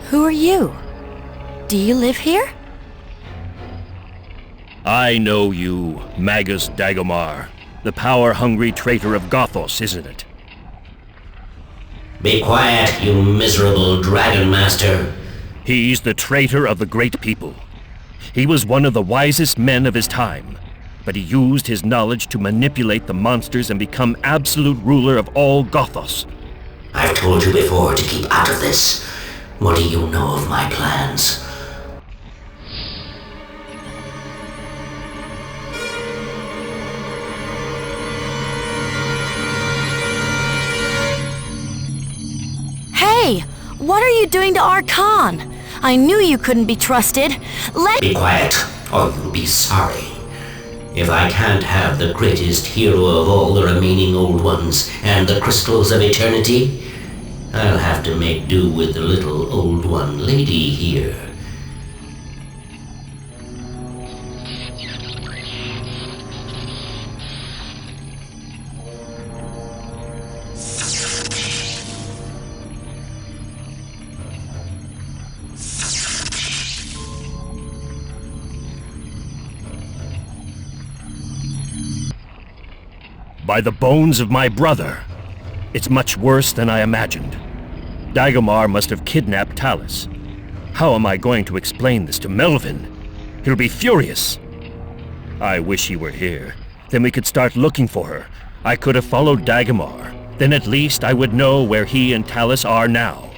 Who are you? Do you live here? I know you, Magus Dagomar, the power-hungry traitor of Gothos, isn't it? Be quiet, you miserable Dragon Master. He's the traitor of the great people. He was one of the wisest men of his time, but he used his knowledge to manipulate the monsters and become absolute ruler of all Gothos. I've told you before to keep out of this. What do you know of my plans? Hey! What are you doing to our Khan? I knew you couldn't be trusted. Be quiet, or you'll be sorry. If I can't have the greatest hero of all the remaining Old Ones and the crystals of eternity, I'll have to make do with the little Old One lady here. By the bones of my brother. It's much worse than I imagined. Dagomar must have kidnapped Talus. How am I going to explain this to Melvin? He'll be furious. I wish he were here. Then we could start looking for her. I could have followed Dagomar. Then at least I would know where he and Talus are now.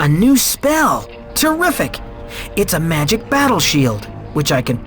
A new spell! Terrific! It's a magic battle shield, which I can...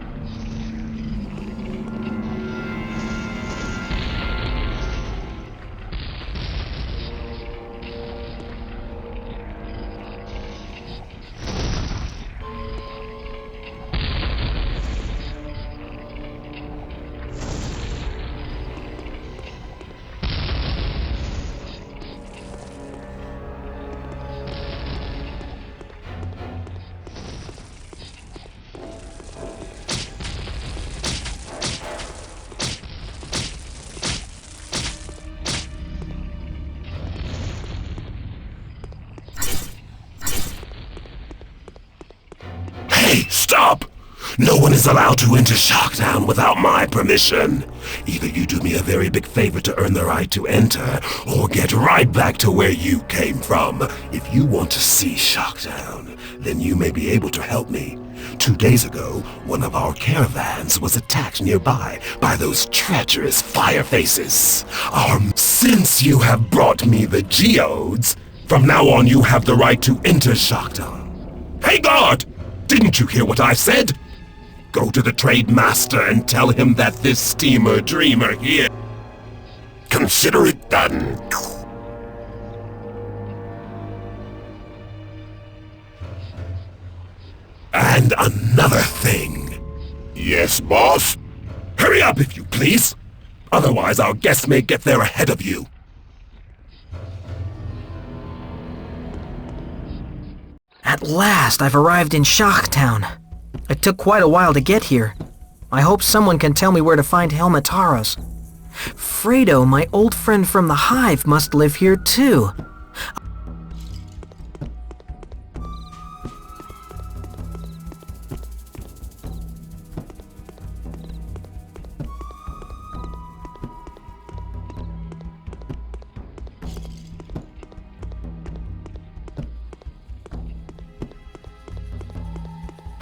Hey, stop! No one is allowed to enter Shocktown without my permission. Either you do me a very big favor to earn the right to enter, or get right back to where you came from. If you want to see Shocktown, then you may be able to help me. 2 days ago, one of our caravans was attacked nearby by those treacherous firefaces. Since you have brought me the geodes, from now on you have the right to enter Shocktown. Hey, guard! Didn't you hear what I said? Go to the trade master and tell him that this steamer dreamer here... Consider it done. And another thing. Yes, boss? Hurry up, if you please. Otherwise, our guests may get there ahead of you. At last, I've arrived in Shocktown. It took quite a while to get here. I hope someone can tell me where to find Helmetaros. Fredo, my old friend from the Hive, must live here too.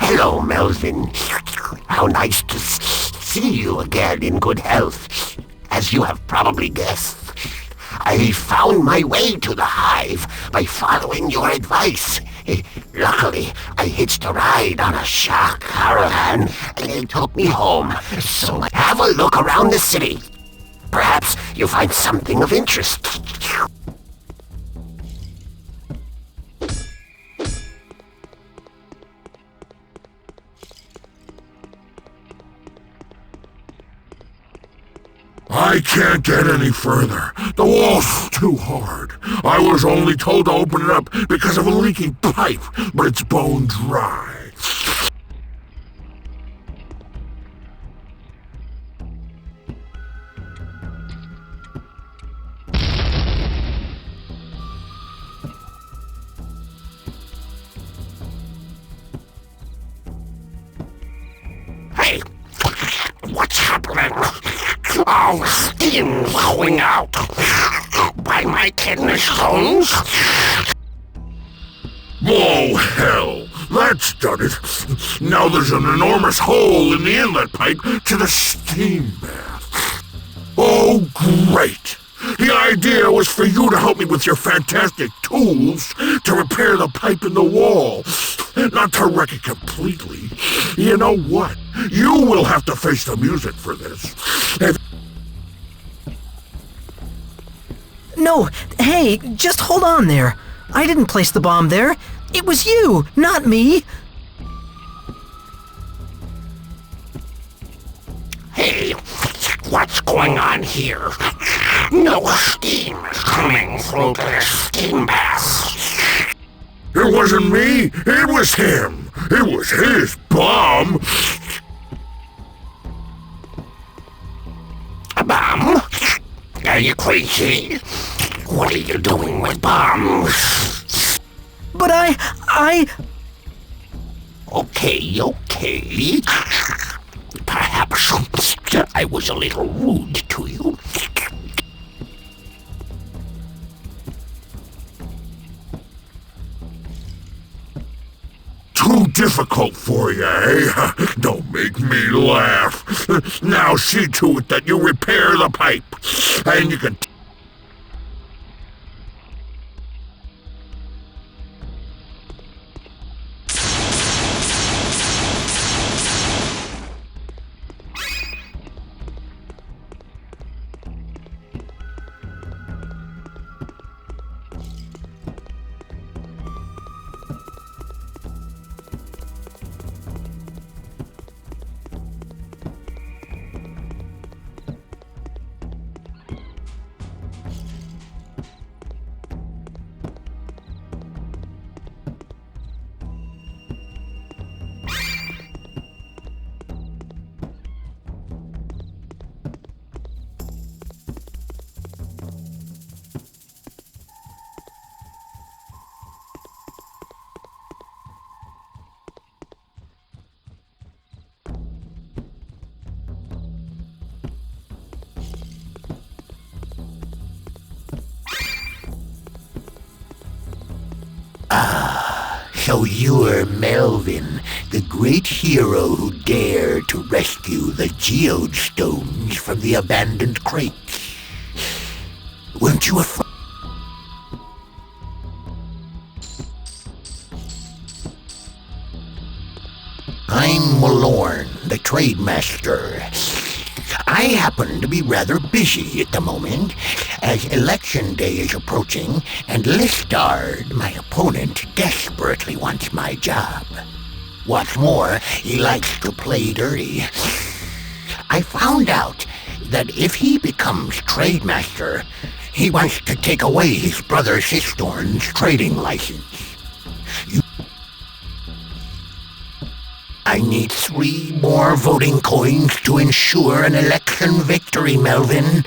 Hello, Melvin. How nice to see you again in good health. As you have probably guessed, I found my way to the Hive by following your advice. Luckily, I hitched a ride on a shark caravan, and they took me home. So have a look around the city. Perhaps you'll find something of interest. I can't get any further. The wall's too hard. I was only told to open it up because of a leaking pipe, but it's bone dry. Hey, what's happening? Oh, steam's going out. By my kidney stones? Oh, hell. That's done it. Now there's an enormous hole in the inlet pipe to the steam bath. Oh, great. The idea was for you to help me with your fantastic tools to repair the pipe in the wall, not to wreck it completely. You know what? You will have to face the music for this. No, hey, just hold on there. I didn't place the bomb there. It was you, not me. Hey, what's going on here? No steam is coming through the steam bath. It wasn't me, it was him. It was his bomb. A bomb? Are you crazy? What are you doing with bombs? But I... Okay. Perhaps I was a little rude to you. Too difficult for you, eh? Don't make me laugh. Now see to it that you repair the pipe, and you can... So you're Melvin, the great hero who dared to rescue the geode stones from the abandoned crates. Weren't you afraid? I'm Malorn, the trade master. I happen to be rather busy at the moment, as election day is approaching, and Listard, my opponent, desperately wants my job. What's more, he likes to play dirty. I found out that if he becomes trade master, he wants to take away his brother Sistorn's trading license. I need 3 more voting coins to ensure an election victory, Melvin.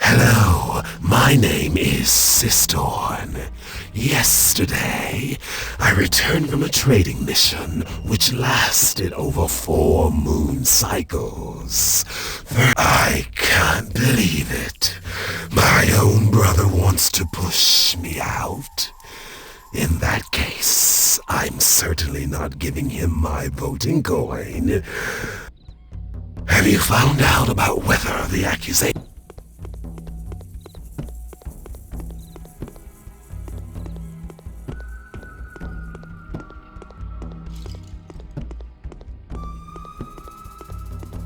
Hello, my name is Sistorn. Yesterday, I returned from a trading mission which lasted over 4 moon cycles. I can't believe it. My own brother wants to push me out. In that case, I'm certainly not giving him my voting coin. Have you found out about whether the accusation...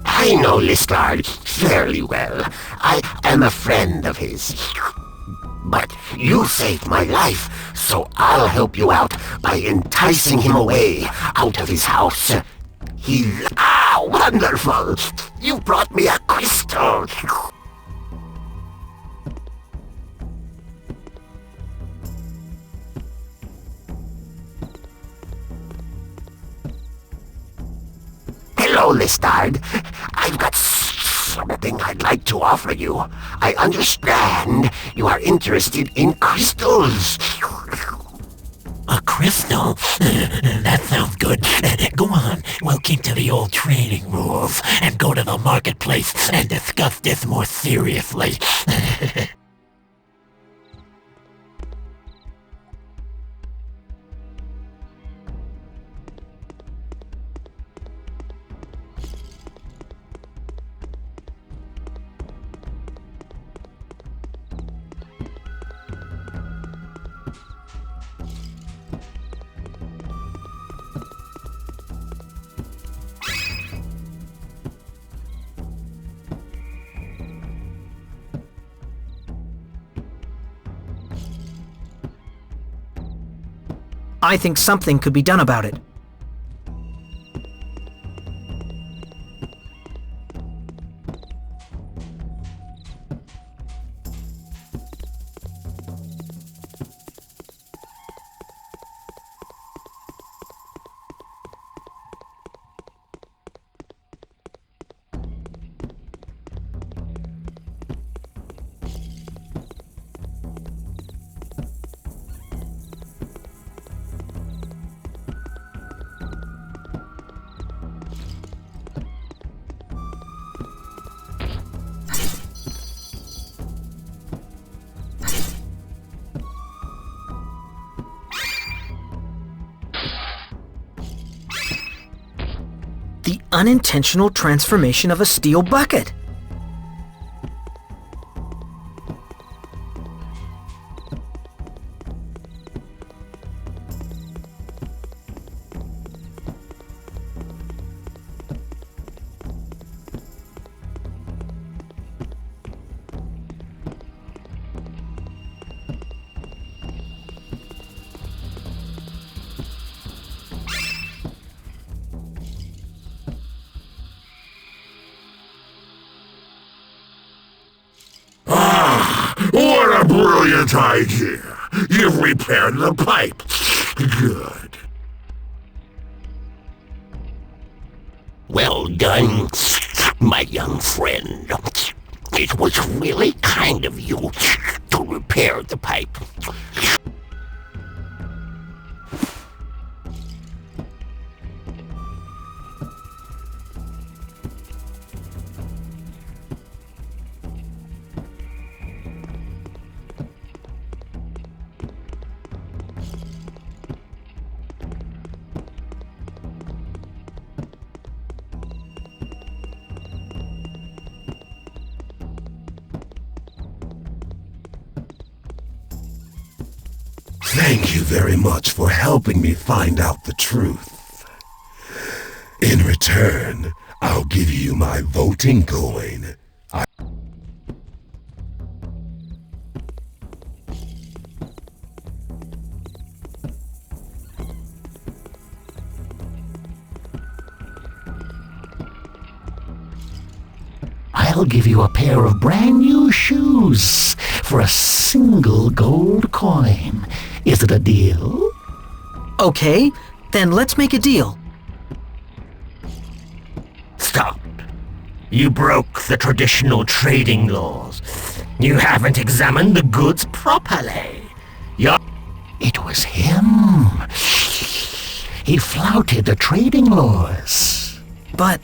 I know Listard fairly well. I am a friend of his. But you saved my life, so I'll help you out by enticing him away out of his house. Wonderful! You brought me a crystal! Hello, Listard. I've got something I'd like to offer you. I understand you are interested in crystals. A crystal? That sounds good. Go on, we'll keep to the old trading rules and go to the marketplace and discuss this more seriously. I think something could be done about it. The unintentional transformation of a steel bucket. What a brilliant idea! You've repaired the pipe. Good. Well done, my young friend. It was really kind of you to repair the pipe. Thank you very much for helping me find out the truth. In return, I'll give you my voting coin. I'll give you a pair of brand new shoes for a single gold coin. Is it a deal? Okay, then let's make a deal. Stop. You broke the traditional trading laws. You haven't examined the goods properly. It was him. He flouted the trading laws. But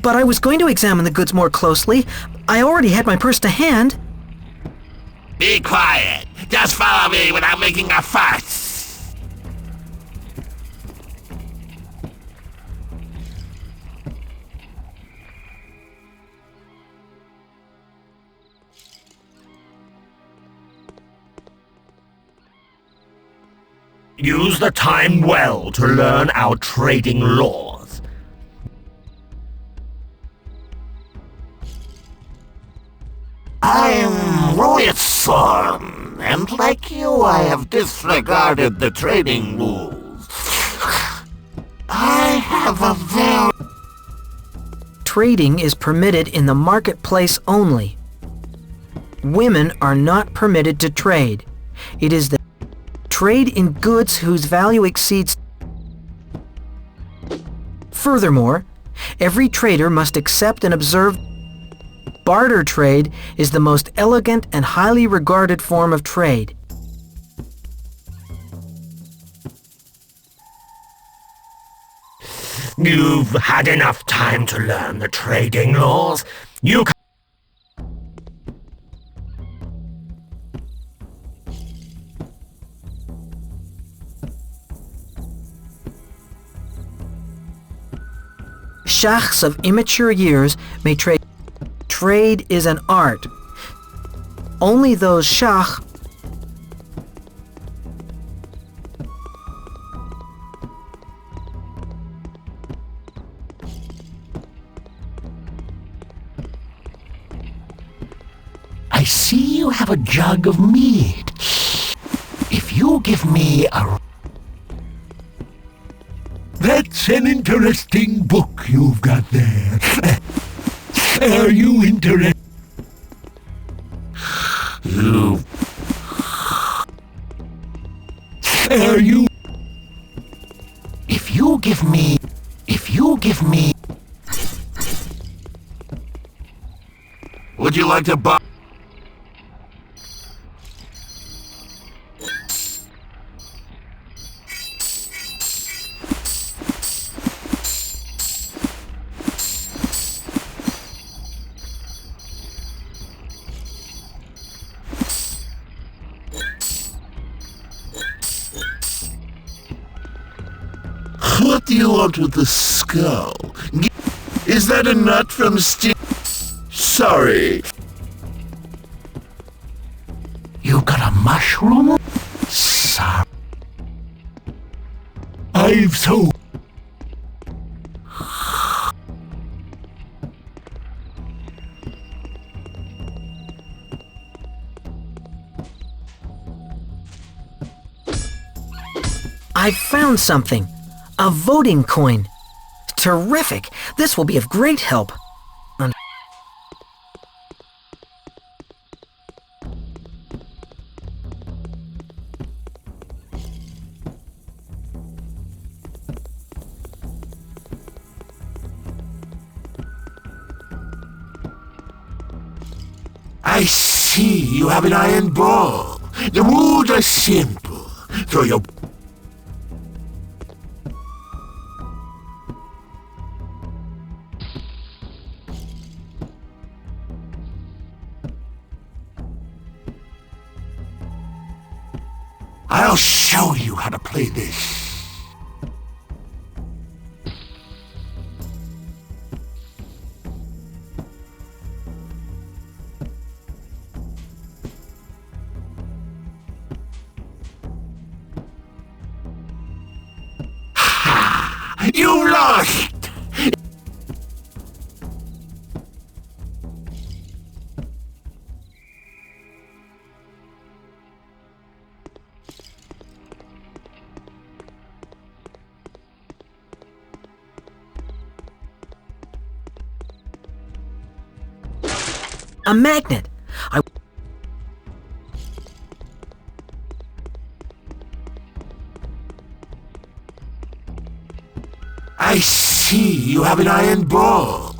I was going to examine the goods more closely. I already had my purse to hand. Be quiet. Just follow me without making a fuss. Use the time well to learn our trading laws. I'm Roy's son, and like you, I have disregarded the trading rules. I have a very... Trading is permitted in the marketplace only. Women are not permitted to trade. It is the trade in goods whose value exceeds. Furthermore, every trader must accept and observe. Barter trade is the most elegant and highly regarded form of trade. You've had enough time to learn the trading laws. You can... Shachs of immature years may trade. Trade is an art. Only those shach I see you have a jug of mead. If you give me a... That's an interesting book you've got there. Are you interested? Are you... If you give me... Would you like to buy... What do you want with the skull? Is that a nut from Sorry. You got a mushroom? Sorry. I've so... I found something. A voting coin. Terrific! This will be of great help. I see you have an iron ball. The rules are simple. Throw your... I'll show you how to play this. Ha! You lost! A magnet! I see you have an iron ball.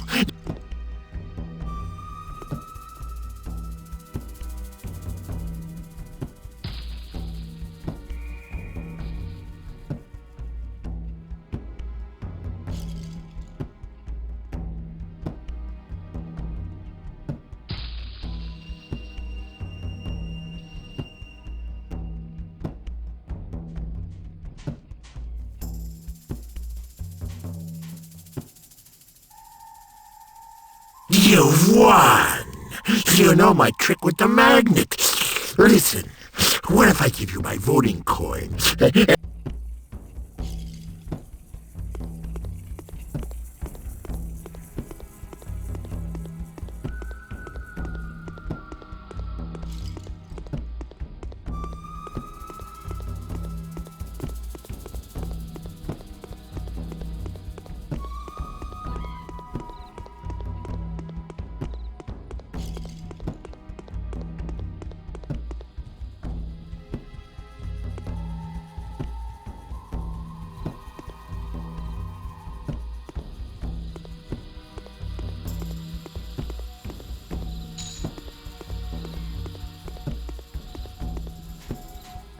You've won! You know my trick with the magnet. Listen, what if I give you my voting coin?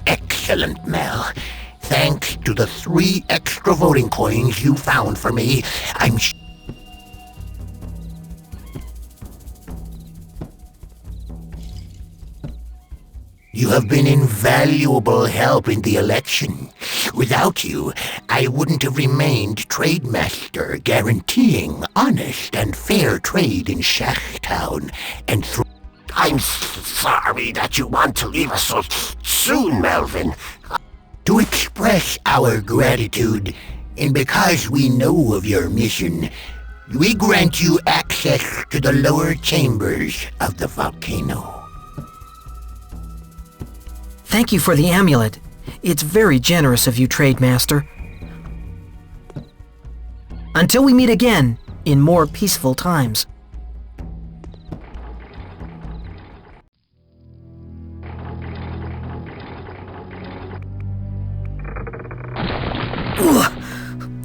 Excellent, Mel. Thanks to the 3 extra voting coins you found for me, I'm You have been invaluable help in the election. Without you, I wouldn't have remained Trademaster, guaranteeing honest and fair trade in Shacktown and through... I'm sorry that you want to leave us so soon, Melvin. To express our gratitude, and because we know of your mission, we grant you access to the lower chambers of the volcano. Thank you for the amulet. It's very generous of you, Trademaster. Until we meet again, in more peaceful times.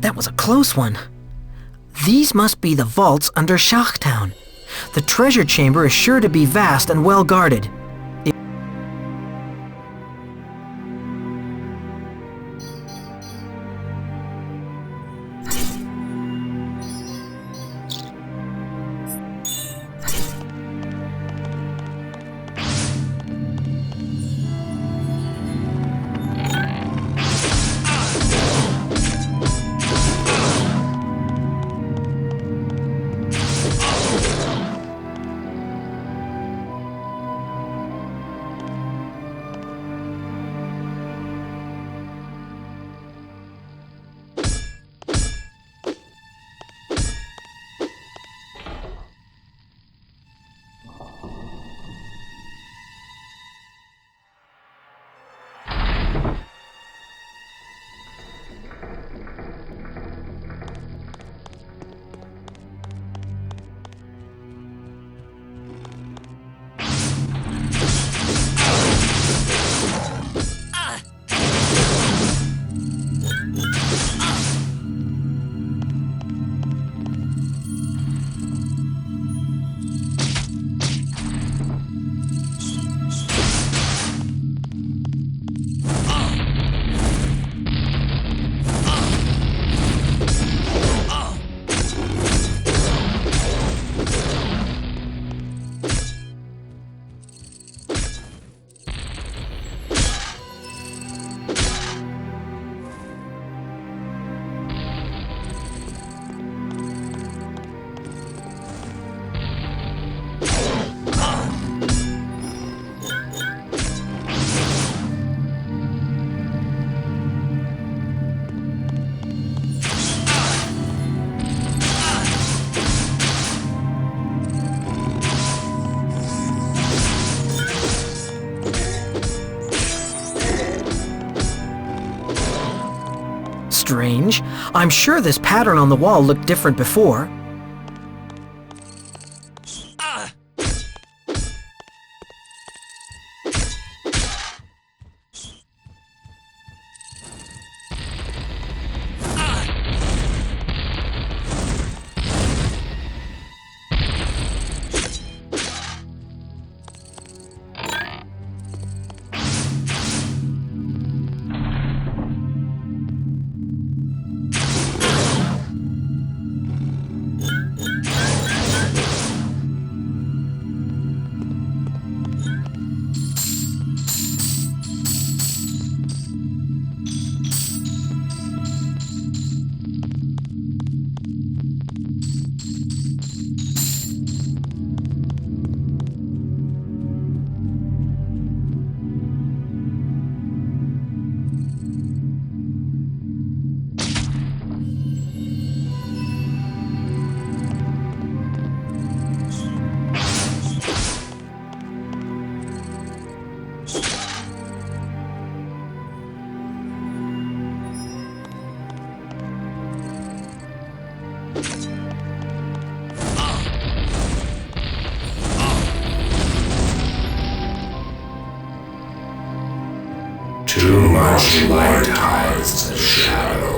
That was a close one. These must be the vaults under Shacktown. The treasure chamber is sure to be vast and well guarded. strange. I'm sure this pattern on the wall looked different before. Too much light hides the shadow.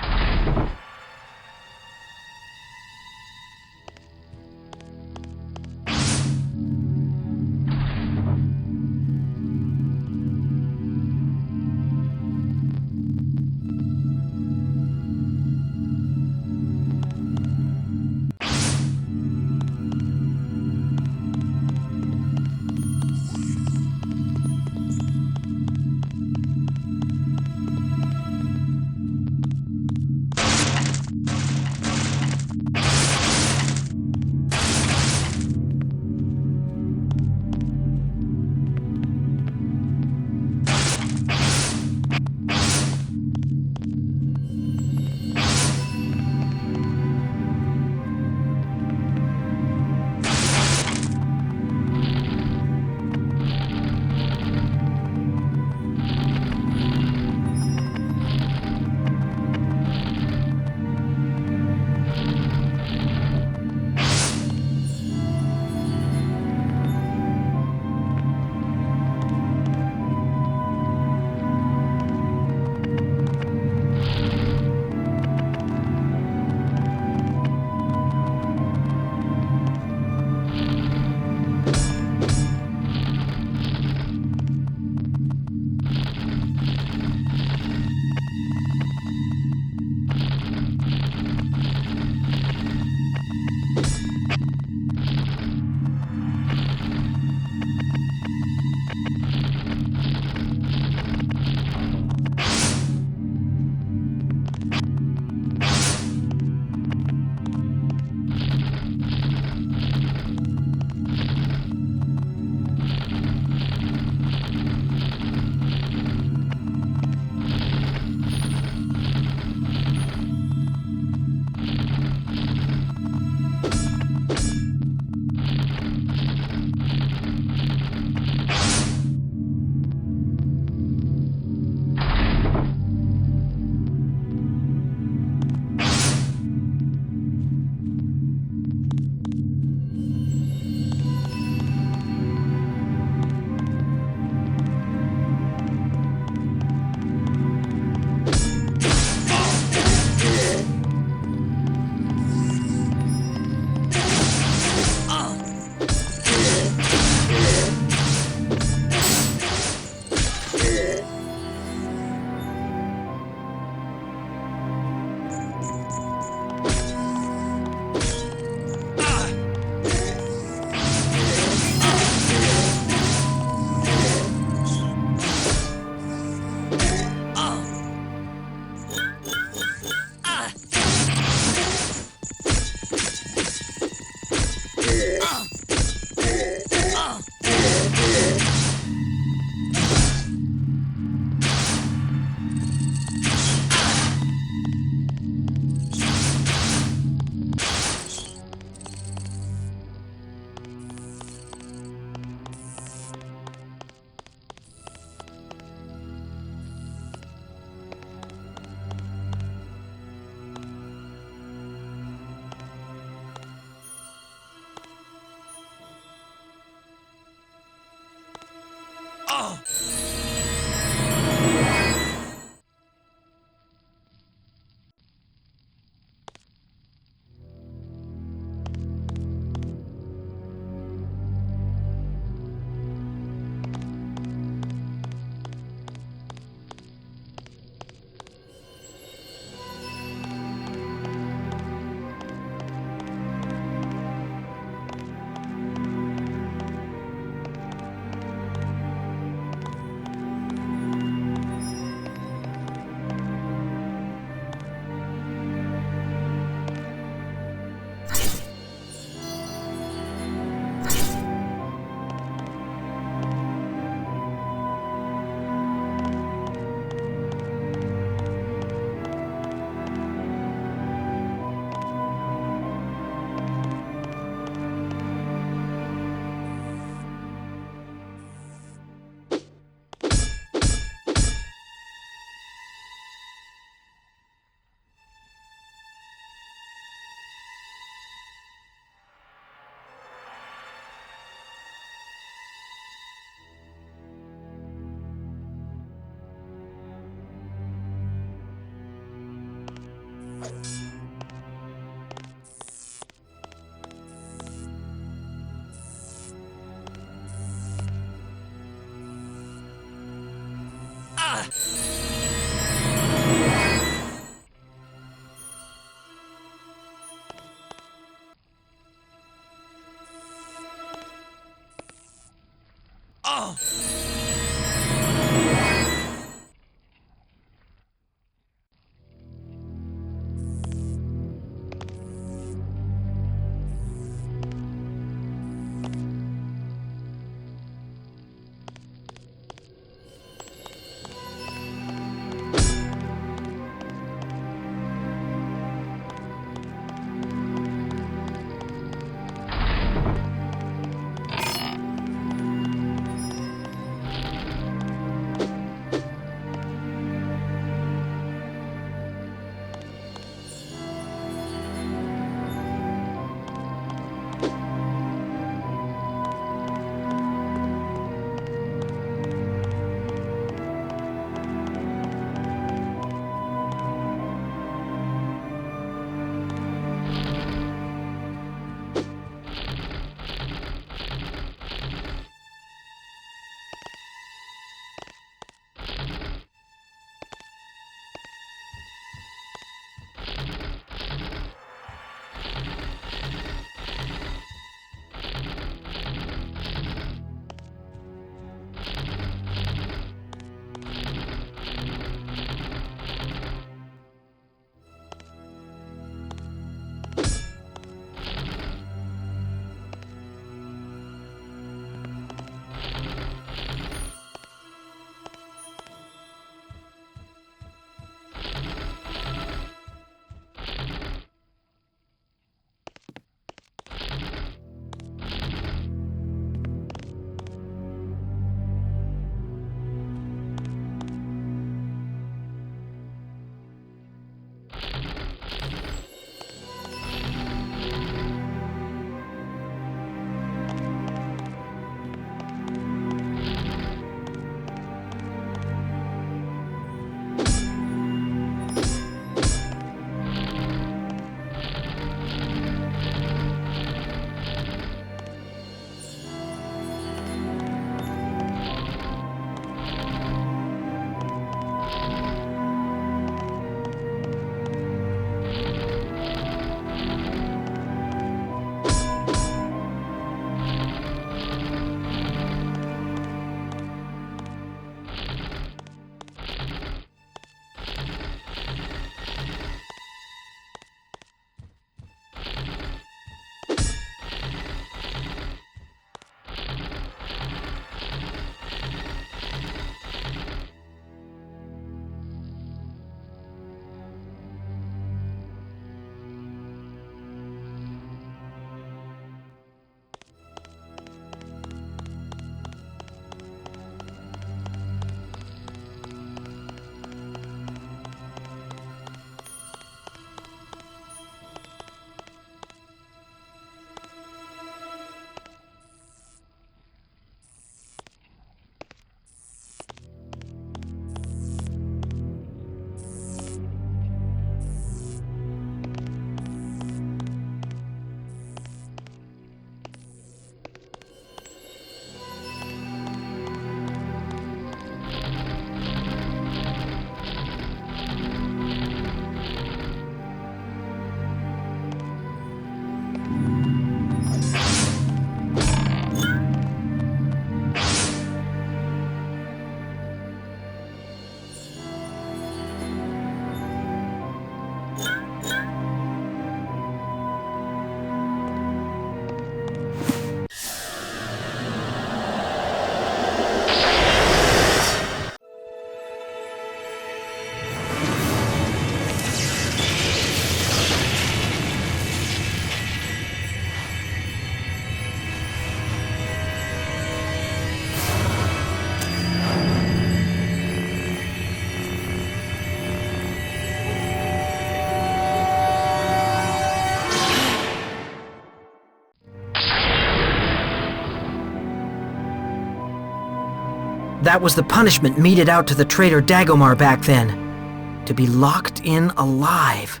That was the punishment meted out to the traitor Dagomar back then. To be locked in alive.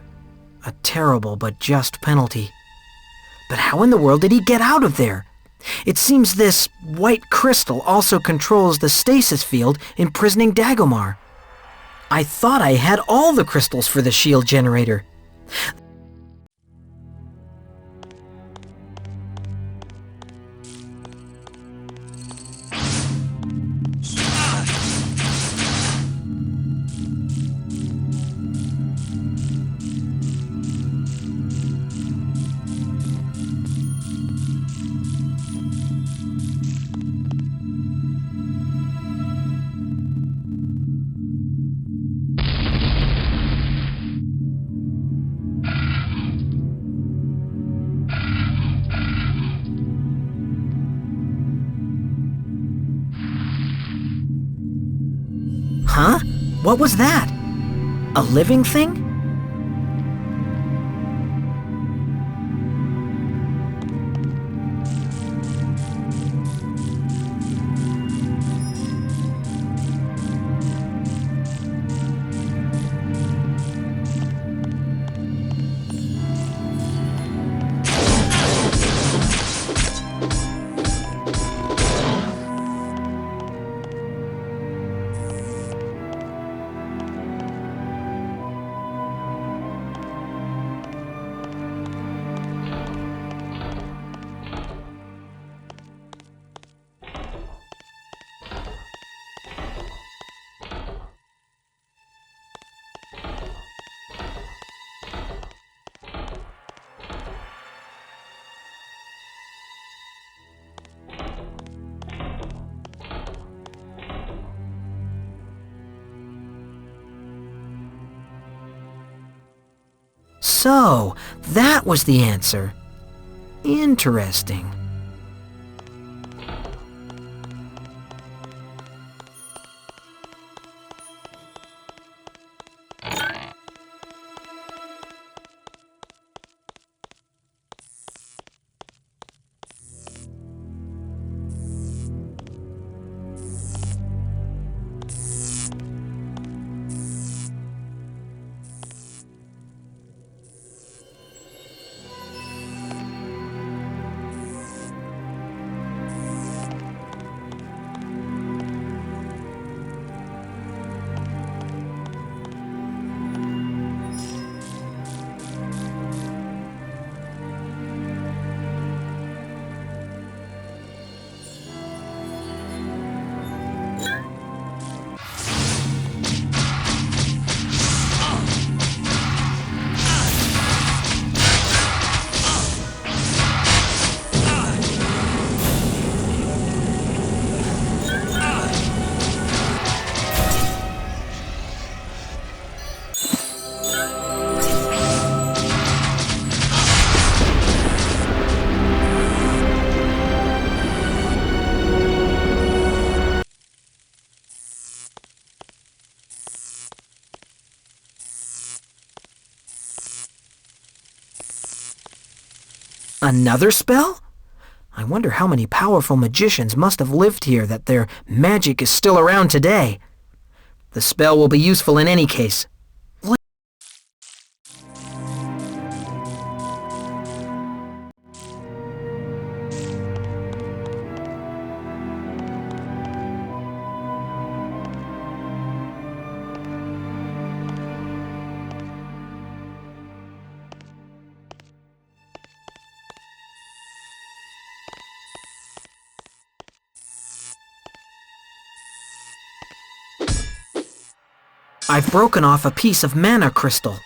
A terrible but just penalty. But how in the world did he get out of there? It seems this white crystal also controls the stasis field imprisoning Dagomar. I thought I had all the crystals for the shield generator. Huh? What was that? A living thing? So, that was the answer. Interesting. Another spell? I wonder how many powerful magicians must have lived here that their magic is still around today. The spell will be useful in any case. I've broken off a piece of mana crystal.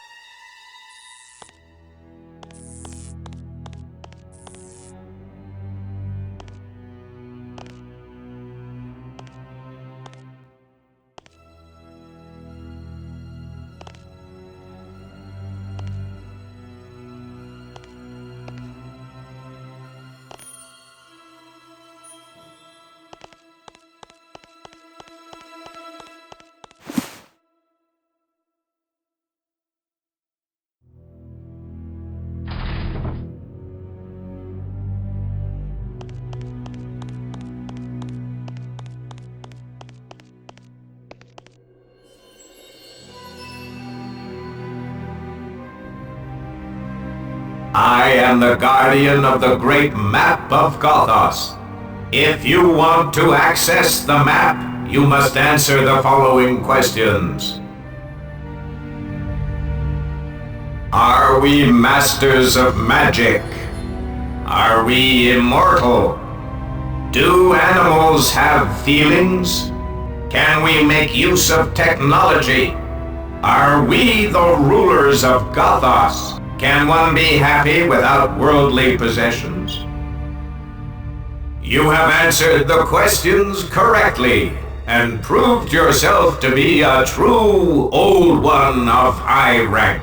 I am the guardian of the great map of Gothos. If you want to access the map, you must answer the following questions. Are we masters of magic? Are we immortal? Do animals have feelings? Can we make use of technology? Are we the rulers of Gothos? Can one be happy without worldly possessions? You have answered the questions correctly and proved yourself to be a true Old One of high rank.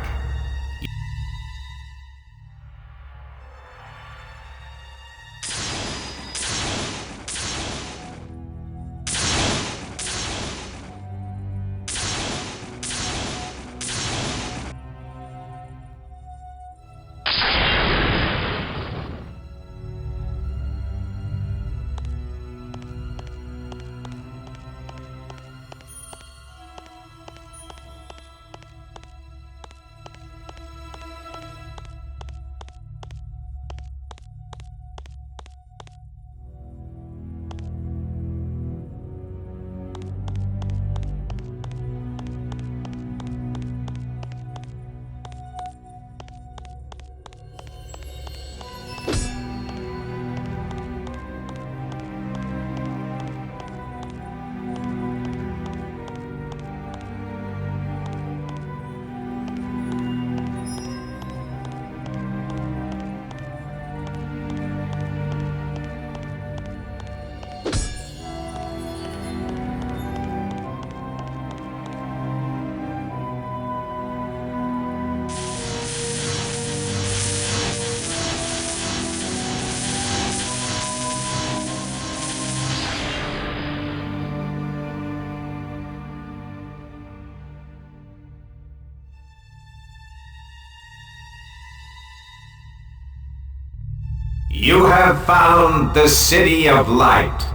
You have found the City of Light.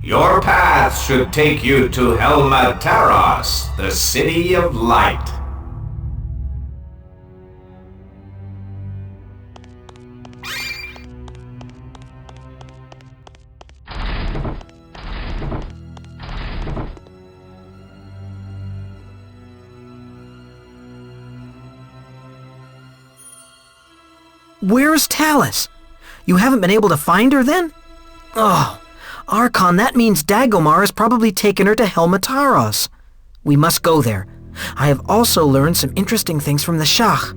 Your path should take you to Helmataros, the City of Light. Where's Talus? You haven't been able to find her then? Oh, Archon, that means Dagomar has probably taken her to Helmataros. We must go there. I have also learned some interesting things from the Shah.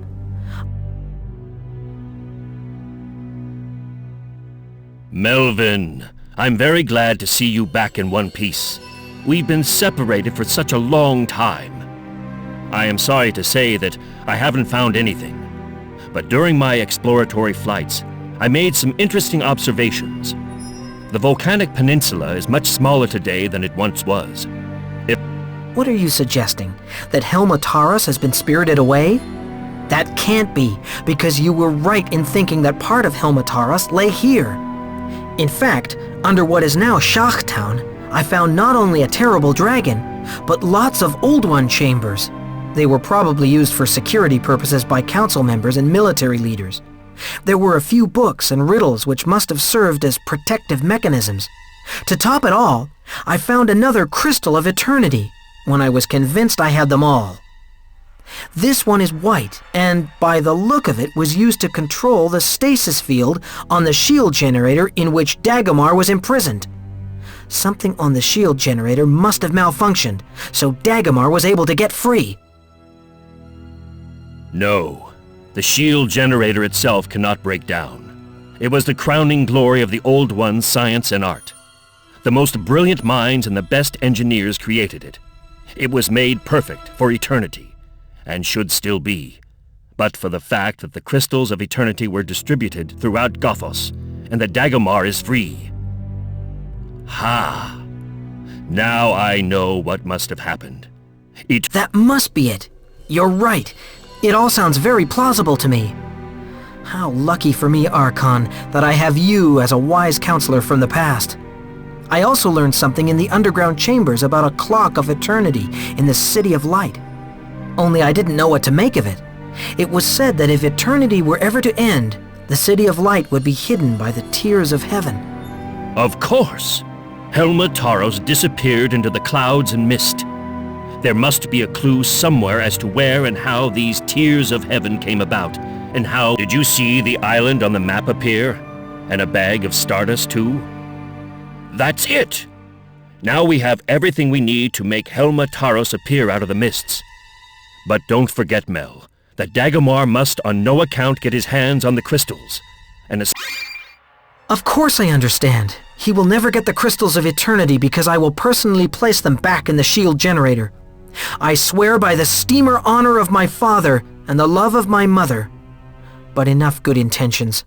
Melvin, I'm very glad to see you back in one piece. We've been separated for such a long time. I am sorry to say that I haven't found anything, but during my exploratory flights, I made some interesting observations. The volcanic peninsula is much smaller today than it once was. What are you suggesting? That Helmataros has been spirited away? That can't be, because you were right in thinking that part of Helmataros lay here. In fact, under what is now Shachtown, I found not only a terrible dragon, but lots of Old One chambers. They were probably used for security purposes by council members and military leaders. There were a few books and riddles which must have served as protective mechanisms. To top it all, I found another crystal of eternity when I was convinced I had them all. This one is white, and by the look of it was used to control the stasis field on the shield generator in which Dagomar was imprisoned. Something on the shield generator must have malfunctioned, so Dagomar was able to get free. No. The shield generator itself cannot break down. It was the crowning glory of the Old One's science and art. The most brilliant minds and the best engineers created it. It was made perfect for eternity, and should still be, but for the fact that the crystals of eternity were distributed throughout Gothos, and that Dagomar is free. Ha! Now I know what must have happened. That must be it. You're right. It all sounds very plausible to me. How lucky for me, Archon, that I have you as a wise counselor from the past. I also learned something in the underground chambers about a clock of eternity in the City of Light. Only I didn't know what to make of it. It was said that if eternity were ever to end, the City of Light would be hidden by the tears of heaven. Of course! Helma Taros disappeared into the clouds and mist. There must be a clue somewhere as to where and how these tears of heaven came about, and how— Did you see the island on the map appear? And a bag of stardust too? That's it! Now we have everything we need to make Helma Taros appear out of the mists. But don't forget, Mel, that Dagomar must on no account get his hands on the crystals. And Of course I understand. He will never get the crystals of eternity because I will personally place them back in the shield generator. I swear by the steamer honor of my father and the love of my mother. But enough good intentions.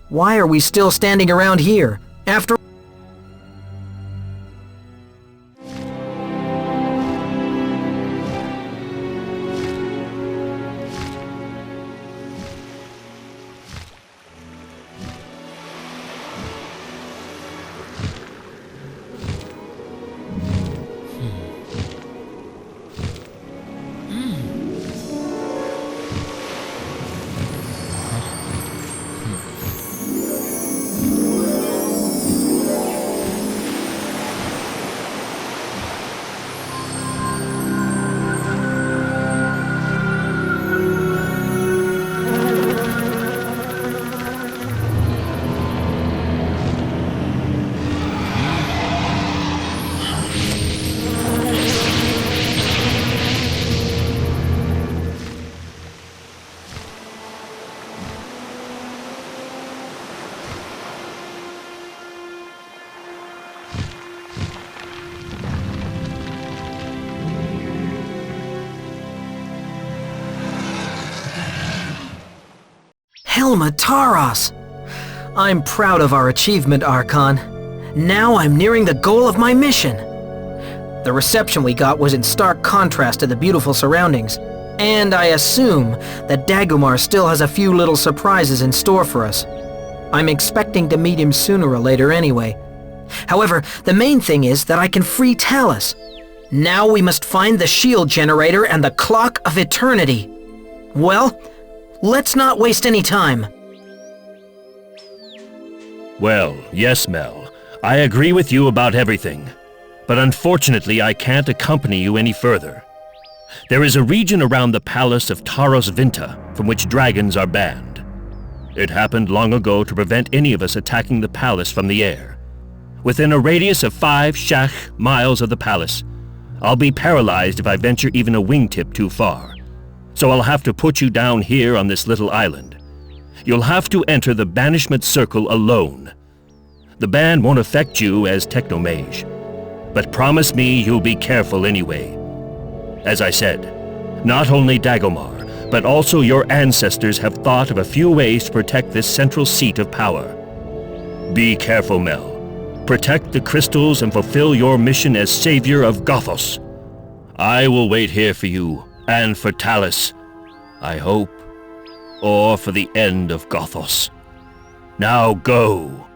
Why are we still standing around here? After Helma Taros! I'm proud of our achievement, Archon. Now I'm nearing the goal of my mission. The reception we got was in stark contrast to the beautiful surroundings, and I assume that Dagomar still has a few little surprises in store for us. I'm expecting to meet him sooner or later anyway. However, the main thing is that I can free Talus. Now we must find the shield generator and the Clock of Eternity. Well, let's not waste any time. Well, yes, Mel. I agree with you about everything. But unfortunately, I can't accompany you any further. There is a region around the palace of Taros Vinta from which dragons are banned. It happened long ago to prevent any of us attacking the palace from the air. Within a radius of 5 shach miles of the palace, I'll be paralyzed if I venture even a wingtip too far. So I'll have to put you down here on this little island. You'll have to enter the banishment circle alone. The ban won't affect you as Tekhnomage, but promise me you'll be careful anyway. As I said, not only Dagomar, but also your ancestors have thought of a few ways to protect this central seat of power. Be careful, Mel. Protect the crystals and fulfill your mission as savior of Gothos. I will wait here for you, and for Talus, I hope, or for the end of Gothos. Now go!